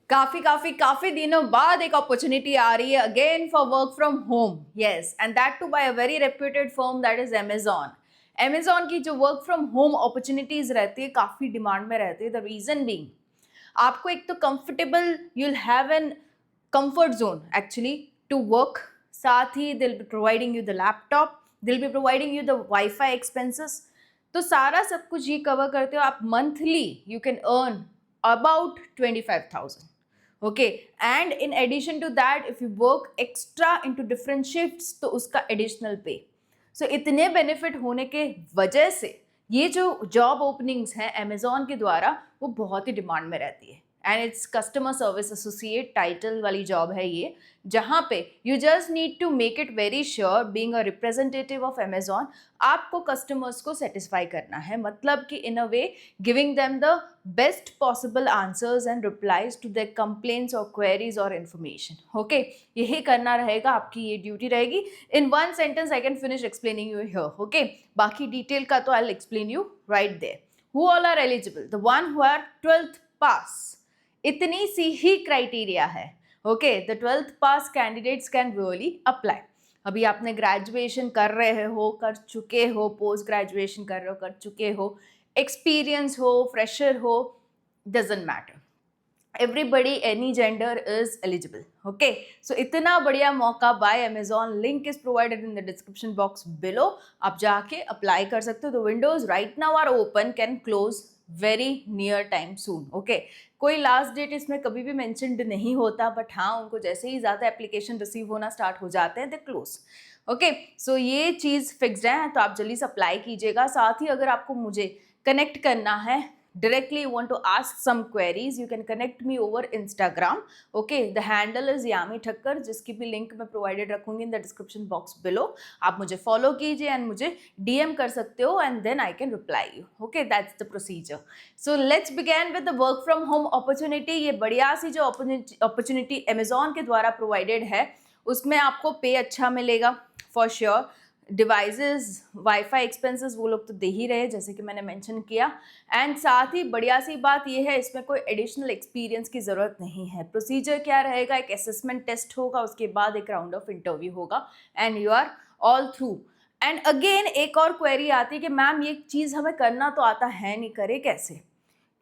काफी काफी काफी दिनों बाद एक अपॉर्चुनिटी आ रही है again for work from home. Yes, and that too by a very reputed firm that is Amazon. Amazon की जो वर्क फ्रॉम होम अपॉर्चुनिटीज रहती है काफी डिमांड में रहती है. द रीजन बीइंग, आपको एक तो comfortable, you'll have an comfort zone actually to work. साथ ही they'll be providing you the laptop, they'll be providing you the Wi-Fi expenses. तो सारा सब कुछ ये कवर करते हो आप. Monthly you can earn about 25,000. Okay, and in addition to that if you work extra into different shifts तो उसका additional pay. So इतने बेनिफिट होने के वजह से ये जो जॉब ओपनिंग्स हैं अमेजोन के द्वारा वो बहुत ही डिमांड में रहती है. And it's customer service associate title वाली जॉब है ये, जहाँ पे you just need to make it very sure being a representative of Amazon. आपको कस्टमर्स को सेटिस्फाई करना है, मतलब कि in a way giving them the best possible answers and replies to their complaints और क्वेरीज और इन्फॉर्मेशन. ओके, यही करना रहेगा, आपकी ये ड्यूटी रहेगी. In one sentence I can finish explaining you here. Okay, बाकी डिटेल का तो I will explain you right there. Who all are eligible? The one who are 12th pass. इतनी सी ही क्राइटेरिया है. Okay, the 12th pass candidates can really apply. अभी आपने graduation कर रहे हो, कर चुके हो, पोस्ट ग्रेजुएशन कर रहे हो, कर चुके हो, एक्सपीरियंस हो, फ्रेशर हो, doesn't matter. Everybody any gender is eligible. Okay, so इतना बढ़िया मौका by Amazon. Link is provided in the description box below. आप जाके अप्लाई कर सकते हो. The windows right now are open, can close very near time soon. Okay, कोई last date इसमें कभी भी मेंशन्ड नहीं होता, बट हाँ उनको जैसे ही ज़्यादा एप्लीकेशन रिसीव होना स्टार्ट हो जाते हैं दे क्लोज. ओके, सो ये चीज़ फिक्स्ड है, तो आप जल्दी से अप्लाई कीजिएगा. साथ ही अगर आपको मुझे कनेक्ट करना है directly, you want to ask some queries, you can connect me over Instagram. Okay, the handle is Yami Thakkar, जिसकी भी लिंक मैं प्रोवाइडेड रखूंगी इन द डिस्क्रिप्शन बॉक्स बिलो. आप मुझे फॉलो कीजिए एंड मुझे डीएम कर सकते हो and then I can reply you. Okay, that's the procedure. So let's begin with the work from home opportunity. ये बढ़िया सी जो अपॉर्चुनिटी अमेजॉन के द्वारा प्रोवाइडेड है उसमें आपको पे अच्छा मिलेगा for sure. Devices, wifi expenses वो लोग तो दे ही रहे जैसे कि मैंने मेंशन किया. एंड साथ ही बढ़िया सी बात ये है इसमें कोई एडिशनल एक्सपीरियंस की ज़रूरत नहीं है. प्रोसीजर क्या रहेगा, एक असेसमेंट टेस्ट होगा, उसके बाद एक राउंड ऑफ इंटरव्यू होगा and you are all through. And again एक और क्वेरी आती है कि मैम ये चीज़ हमें करना तो आता है नहीं, करे कैसे?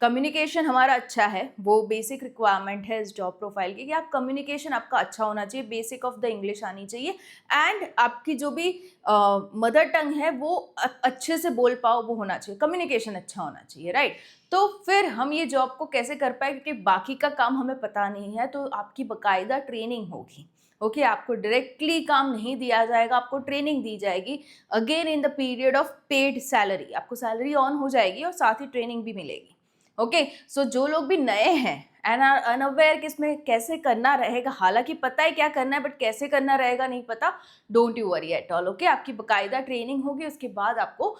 कम्युनिकेशन हमारा अच्छा है, वो बेसिक रिक्वायरमेंट है इस जॉब प्रोफाइल की कि आप कम्युनिकेशन आपका अच्छा होना चाहिए, बेसिक ऑफ द इंग्लिश आनी चाहिए एंड आपकी जो भी मदर टंग है वो अच्छे से बोल पाओ वो होना चाहिए. कम्युनिकेशन अच्छा होना चाहिए, राइट? तो फिर हम ये जॉब को कैसे कर पाए, क्योंकि बाकी का काम हमें पता नहीं है, तो आपकी बाकायदा ट्रेनिंग होगी. ओके, आपको डायरेक्टली काम नहीं दिया जाएगा, आपको ट्रेनिंग दी जाएगी again in the period of paid salary. आपको सैलरी ऑन हो जाएगी और साथ ही ट्रेनिंग भी मिलेगी. ओके, सो जो लोग भी नए हैं एंड आर अनअवेयर कि इसमें कैसे करना रहेगा, हालांकि पता है क्या करना है बट कैसे करना रहेगा नहीं पता, don't you worry at all. Okay, आपकी बाकायदा ट्रेनिंग होगी, उसके बाद आपको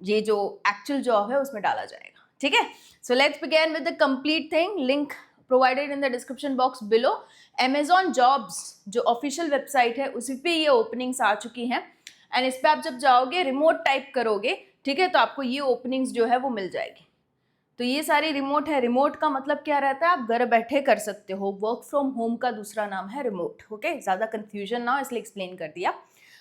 ये जो एक्चुअल जॉब है उसमें डाला जाएगा. ठीक है, so let's begin with the complete thing. Link provided in the description box below. Amazon jobs जो ऑफिशियल वेबसाइट है उसी पे ये ओपनिंग्स आ चुकी हैं एंड इस पर आप जब जाओगे रिमोट टाइप करोगे, ठीक है, तो आपको ये ओपनिंग्स जो है वो मिल जाएगी. तो ये सारी रिमोट है. रिमोट का मतलब क्या रहता है, आप घर बैठे कर सकते हो. वर्क फ्रॉम होम का दूसरा नाम है रिमोट. ओके, ज़्यादा कंफ्यूजन ना हो इसलिए एक्सप्लेन कर दिया.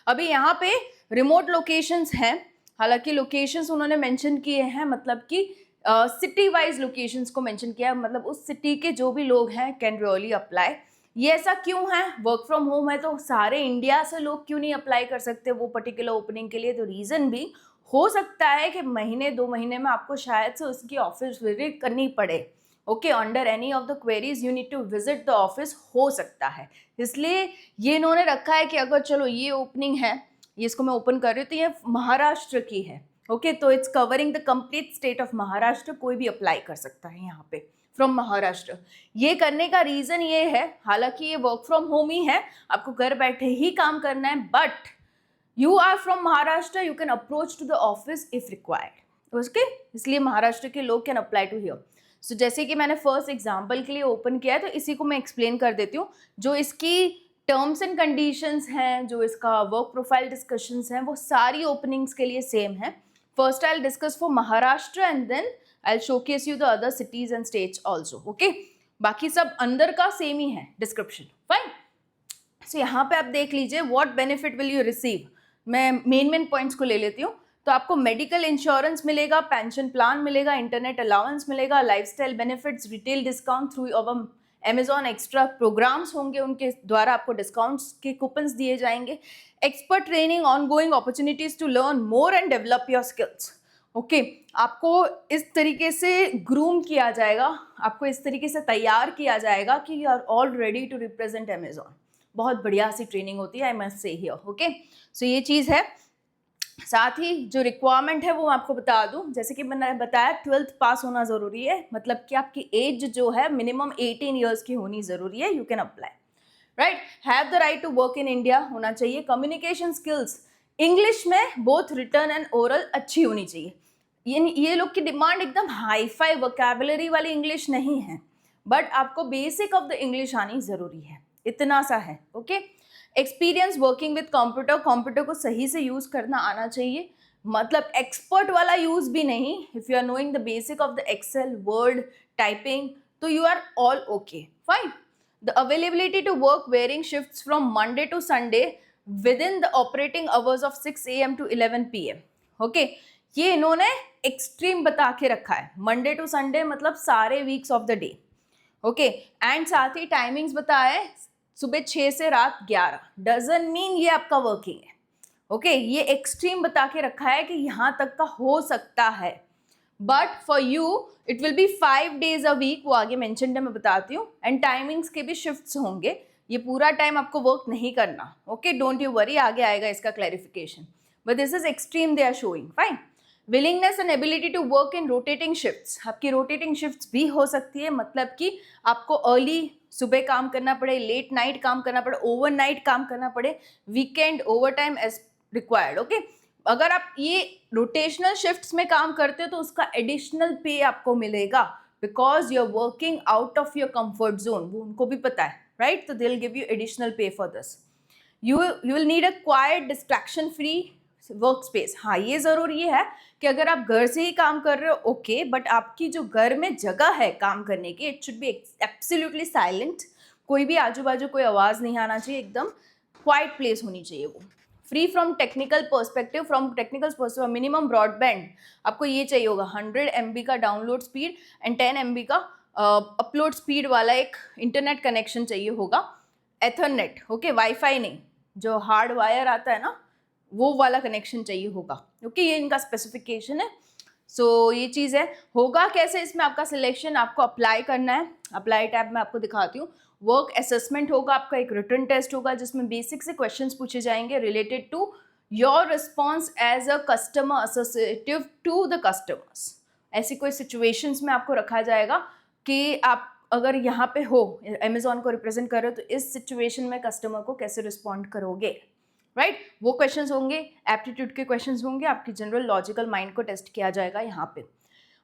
अभी यहाँ पे रिमोट लोकेशंस हैं, हालांकि लोकेशंस उन्होंने मेंशन किए हैं, मतलब कि सिटी वाइज लोकेशंस को मेंशन किया है, मतलब उस सिटी के जो भी लोग हैं कैन रियली अप्लाई. ये ऐसा क्यों है, वर्क फ्रॉम होम है तो सारे इंडिया से लोग क्यों नहीं अप्लाई कर सकते वो पर्टिकुलर ओपनिंग के लिए? तो रीज़न भी हो सकता है कि महीने 2 महीने में आपको शायद से उसकी ऑफिस विजिट करनी पड़े. Okay, under any of the queries you need to visit the office, हो सकता है. इसलिए ये इन्होंने रखा है कि अगर चलो ये ओपनिंग है, ये इसको मैं ओपन कर रही हूँ, तो ये महाराष्ट्र की है. ओके, तो it's covering the complete state of Maharashtra. कोई भी अप्लाई कर सकता है यहाँ पे फ्रॉम महाराष्ट्र. ये करने का रीज़न ये है, हालांकि ये वर्क फ्रॉम होम ही है, आपको घर बैठे ही काम करना है, but you are from Maharashtra, you can approach to the office if required. Okay, इसलिए महाराष्ट्र के लोग can apply to here. So जैसे कि मैंने फर्स्ट एग्जाम्पल के लिए ओपन किया है तो इसी को मैं एक्सप्लेन कर देती हूँ. जो इसकी टर्म्स एंड कंडीशंस हैं, जो इसका वर्क प्रोफाइल डिस्कशंस हैं, वो सारी ओपनिंग्स के लिए सेम है. First I discuss for Maharashtra and then I showcase you the other cities and states also. Okay, बाकी सब अंदर का सेम ही है डिस्क्रिप्शन, फाइन। सो यहाँ पे आप देख लीजिए what benefit will you receive. मैं मेन पॉइंट्स को ले लेती हूँ। तो आपको मेडिकल इंश्योरेंस मिलेगा, पेंशन प्लान मिलेगा, इंटरनेट अलाउंस मिलेगा, lifestyle benefits, retail discount through Amazon, extra programmes होंगे उनके द्वारा आपको डिस्काउंट्स के कूपन्स दिए जाएंगे, expert training, ongoing opportunities to learn more and develop your skills. Okay, आपको इस तरीके से ग्रूम किया जाएगा, आपको इस तरीके से तैयार किया जाएगा कि you are all ready to represent Amazon. बहुत बढ़िया सी ट्रेनिंग होती है, I must say here. Okay, so ये चीज़ है। साथ ही जो रिक्वायरमेंट है वो आपको बता दूं, जैसे कि मैंने बताया 12th पास होना ज़रूरी है, मतलब कि आपकी एज जो है मिनिमम 18 ईयर्स की होनी ज़रूरी है, you can apply, right. Have the right to work in India होना चाहिए। कम्युनिकेशन स्किल्स इंग्लिश में बोथ रिटर्न एंड ओरल अच्छी होनी चाहिए। ये लोग की डिमांड एकदम हाई फाई वोकैबुलरी वाली इंग्लिश नहीं है, बट आपको बेसिक ऑफ द इंग्लिश आनी ज़रूरी है, इतना सा है। Okay, experience working with computer, computer को सही से यूज़ करना आना चाहिए, मतलब एक्सपर्ट वाला यूज़ भी नहीं। If you are knowing the basic of the Excel, word, typing, तो you are all okay, fine. The availability to work varying shifts from Monday to Sunday within the operating hours of 6 a.m. to 11 p.m. Okay, ये इन्होंने extreme बता के रखा है, Monday to Sunday मतलब सारे weeks of the day. Okay, and साथ ही timings बताए सुबह 6 से रात 11, डजंट मीन ये आपका वर्किंग है। ओके, ये एक्सट्रीम बता के रखा है कि यहाँ तक का हो सकता है, but for you it will be 5 days a week, वो आगे मेंशन है, मैं बताती हूँ। एंड टाइमिंग्स के भी शिफ्ट्स होंगे, ये पूरा टाइम आपको वर्क नहीं करना। ओके, डोंट यू वरी, आगे आएगा इसका clarification, but this is extreme they are showing, fine. Willingness and ability to work in rotating shifts, आपकी रोटेटिंग शिफ्ट्स भी हो सकती है, मतलब कि आपको अर्ली सुबह काम करना पड़े, लेट नाइट काम करना पड़े, ओवरनाइट काम करना पड़े, weekend overtime as required. Okay, अगर आप ये रोटेशनल शिफ्ट्स में काम करते हो तो उसका एडिशनल पे आपको मिलेगा, because you are working out of your comfort zone, वो उनको भी पता है, राइट। तो they will give you additional pay for this. You will need a quite distraction free work space. हाँ, ये ज़रूरी है कि अगर आप घर से ही काम कर रहे हो ओके, बट आपकी जो घर में जगह है काम करने की, it should be absolutely silent, कोई भी आजू बाजू कोई आवाज़ नहीं आना चाहिए, एकदम क्वाइट प्लेस होनी चाहिए वो। Free from technical perspective, from technical perspective minimum broadband आपको ये चाहिए होगा, 100 MB का डाउनलोड स्पीड एंड 10 MB का अपलोड स्पीड वाला एक इंटरनेट कनेक्शन चाहिए होगा, एथरनेट। ओके, वाईफाई नहीं, जो हार्ड वायर आता है ना वो वाला कनेक्शन चाहिए होगा। ओके, ये इनका स्पेसिफिकेशन है। सो ये चीज़ है। होगा कैसे इसमें आपका सिलेक्शन, आपको अप्लाई करना है, अप्लाई टैब में आपको दिखाती हूँ। वर्क असेसमेंट होगा आपका, एक रिटन टेस्ट होगा जिसमें बेसिक से क्वेश्चंस पूछे जाएंगे related to your response as a customer associative to the customers. ऐसी कोई सिचुएशंस में आपको रखा जाएगा कि आप अगर यहाँ पे हो, अमेजॉन को रिप्रेजेंट कर रहे हो, तो इस सिचुएशन में कस्टमर को कैसे रिस्पॉन्ड करोगे, राइट। वो क्वेश्चंस होंगे, एप्टीट्यूड के क्वेश्चंस होंगे, आपकी जनरल लॉजिकल माइंड को टेस्ट किया जाएगा यहाँ पे।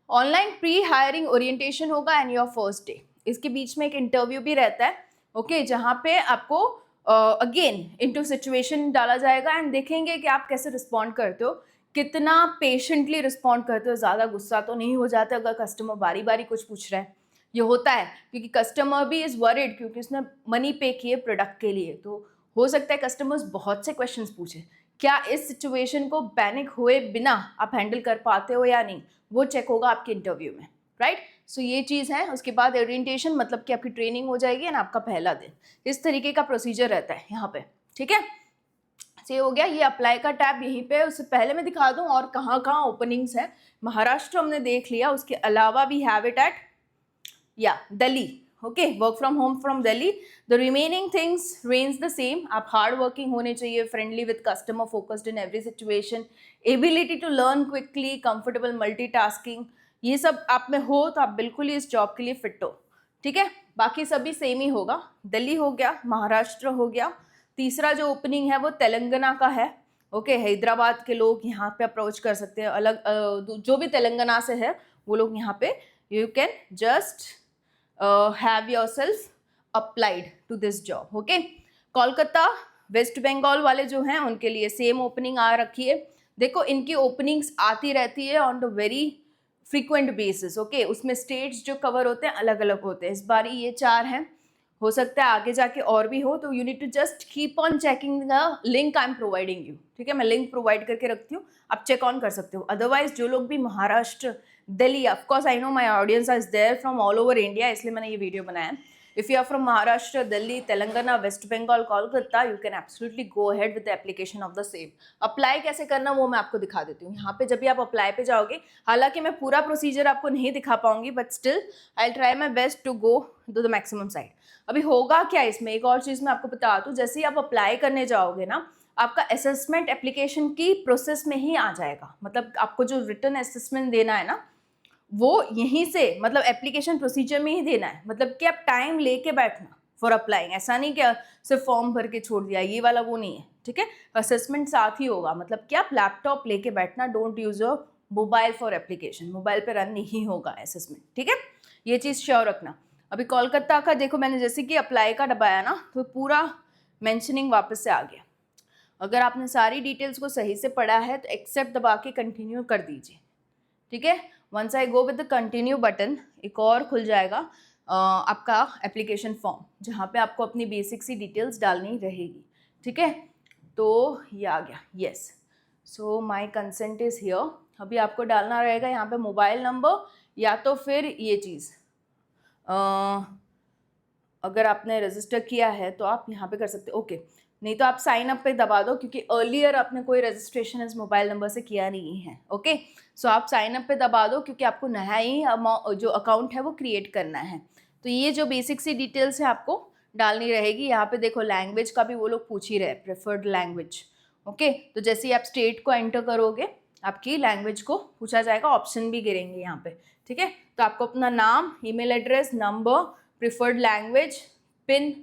ऑनलाइन प्री हायरिंग ओरिएंटेशन होगा एंड योर फर्स्ट डे, इसके बीच में एक इंटरव्यू भी रहता है। ओके, जहाँ पे आपको अगेन इनटू सिचुएशन डाला जाएगा एंड देखेंगे कि आप कैसे रिस्पॉन्ड करते हो, कितना पेशेंटली रिस्पॉन्ड करते हो, ज़्यादा गुस्सा तो नहीं हो जाते अगर कस्टमर बारी बारी कुछ पूछ रहा है। ये होता है क्योंकि कस्टमर भी इज़ वरिड, क्योंकि उसने मनी पे किए प्रोडक्ट के लिए, तो हो सकता है कस्टमर्स बहुत से क्वेश्चंस पूछे। क्या इस सिचुएशन को पैनिक हुए बिना आप हैंडल कर पाते हो या नहीं, वो चेक होगा आपके इंटरव्यू में, राइट। सो ये चीज़ है। उसके बाद ओरिएंटेशन, मतलब कि आपकी ट्रेनिंग हो जाएगी एंड आपका पहला दिन, इस तरीके का प्रोसीजर रहता है यहाँ पे, ठीक है। से हो गया, ये अप्लाई का टैब यहीं पे। उससे पहले मैं दिखा दूँ और कहाँ कहाँ ओपनिंग्स है। महाराष्ट्र हमने देख लिया, उसके अलावा भी have it at Delhi. Okay, work from home from Delhi. The remaining things remain the same. आप हार्ड वर्किंग होने चाहिए, friendly with customer, focused in every situation, ability to learn quickly, comfortable multitasking, ये सब आप में हो तो आप बिल्कुल ही इस जॉब के लिए फिट हो, ठीक है। बाकी सभी सेम ही होगा। दिल्ली हो गया, महाराष्ट्र हो गया। तीसरा जो ओपनिंग है वो तेलंगाना का है। ओके, हैदराबाद के लोग यहाँ पे अप्रोच कर सकते हैं, अलग जो भी तेलंगाना से है वो लोग यहाँ पे, you can just have yourself applied to this job. Okay, Kolkata, West Bengal वाले जो हैं उनके लिए सेम ओपनिंग आ रखी है। देखो, इनकी ओपनिंग्स आती रहती है on the very frequent basis, okay. उसमें स्टेट्स जो कवर होते हैं अलग अलग होते हैं। इस बार ये 4 हैं, हो सकता है आगे जाके और भी हो, तो you need to just keep on checking the link I am providing you, ठीक है। मैं लिंक प्रोवाइड करके रखती हूँ, आप चेक ऑन कर सकते हो। अदरवाइज जो लोग भी Maharashtra, Delhi, of course I know my audience is there from all over India, इसलिए मैंने ये वीडियो बनाया है। If you are from Maharashtra, Delhi, Telangana, West Bengal, Kolkata, you can absolutely go ahead with the application of the same. Apply कैसे करना वो मैं आपको दिखा देती हूँ। यहाँ पे जब भी आप अप्लाई पे जाओगे, हालांकि मैं पूरा प्रोसीजर आपको नहीं दिखा पाऊंगी, but still I will try my best to go to the maximum side. अभी होगा क्या इसमें, एक और चीज़ मैं आपको बता दूँ, जैसे ही आप अप्लाई करने जाओगे ना, आपका असेसमेंट एप्लीकेशन की प्रोसेस में ही आ जाएगा। मतलब आपको जो रिटन असेसमेंट देना है ना, वो यहीं से, मतलब एप्लीकेशन प्रोसीजर में ही देना है। मतलब कि आप टाइम लेके बैठना फॉर अप्लाइंग, ऐसा नहीं कि सिर्फ फॉर्म भर के छोड़ दिया, ये वाला वो नहीं है, ठीक है। असेसमेंट साथ ही होगा, मतलब कि आप लैपटॉप लेके बैठना, don't use your mobile for application, mobile पे रन नहीं होगा असेसमेंट, ठीक है। ये चीज़ श्योर रखना। अभी कोलकाता का देखो, मैंने जैसे कि अप्लाई का दबाया ना, तो पूरा मैंशनिंग वापस से आ गया। अगर आपने सारी डिटेल्स को सही से पढ़ा है तो एक्सेप्ट दबा के कंटिन्यू कर दीजिए, ठीक है। Once I go with the continue button, एक और खुल जाएगा आपका एप्लीकेशन फॉर्म, जहाँ पे आपको अपनी बेसिक सी डिटेल्स डालनी रहेगी, ठीक है। तो ये आ गया, yes. So my consent is here. अभी आपको डालना रहेगा यहाँ पे मोबाइल नंबर, या तो फिर ये चीज़, अगर आपने रजिस्टर किया है तो आप यहाँ पे कर सकते हो, ओके। नहीं तो आप साइन अप पे दबा दो, क्योंकि अर्लियर आपने कोई रजिस्ट्रेशन इस मोबाइल नंबर से किया नहीं है, ओके। सो आप साइन अप पे दबा दो, क्योंकि आपको नया ही जो अकाउंट है वो क्रिएट करना है। तो ये जो बेसिक सी डिटेल्स है आपको डालनी रहेगी। यहाँ पे देखो लैंग्वेज का भी वो लोग पूछ ही रहे, प्रेफर्ड लैंग्वेज, ओके। तो जैसे ही आप स्टेट को एंटर करोगे, आपकी लैंग्वेज को पूछा जाएगा, ऑप्शन भी गिरेंगे यहाँ पे, ठीक है। तो आपको अपना नाम, email address, number, preferred language, pin,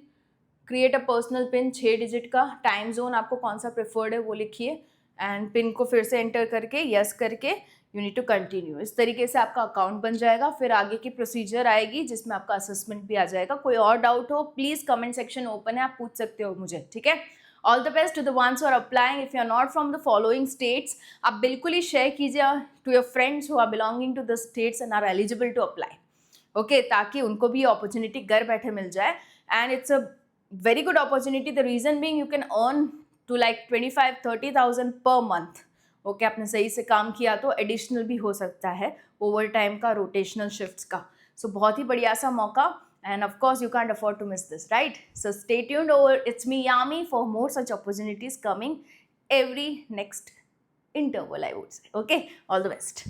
create a personal pin 6 digit का, टाइम जोन आपको कौन सा प्रेफर्ड है वो लिखिए, एंड पिन को फिर से एंटर करके यस करके यू नीड टू कंटिन्यू। इस तरीके से आपका अकाउंट बन जाएगा। फिर आगे की प्रोसीजर आएगी जिसमें आपका असेसमेंट भी आ जाएगा। कोई और डाउट हो प्लीज़ कमेंट सेक्शन ओपन है, आप पूछ सकते हो मुझे, ठीक है। All the best to the ones who are applying. If you are not from the following states, आप बिल्कुल ही शेयर कीजिए to your friends who are belonging to the states and are eligible to apply, okay, ताकि उनको भी opportunity घर बैठे मिल जाए। And it's a very good opportunity. The reason being you can earn to like 25-30,000 per month. Okay, आपने सही से काम किया तो एडिशनल भी हो सकता है, ओवर टाइम का, रोटेशनल शिफ्ट्स का। सो बहुत ही बढ़िया सा मौका, and of course you can't afford to miss this, right. So stay tuned over it's me Yami for more such opportunities coming every next interval, I would say. Okay, all the best.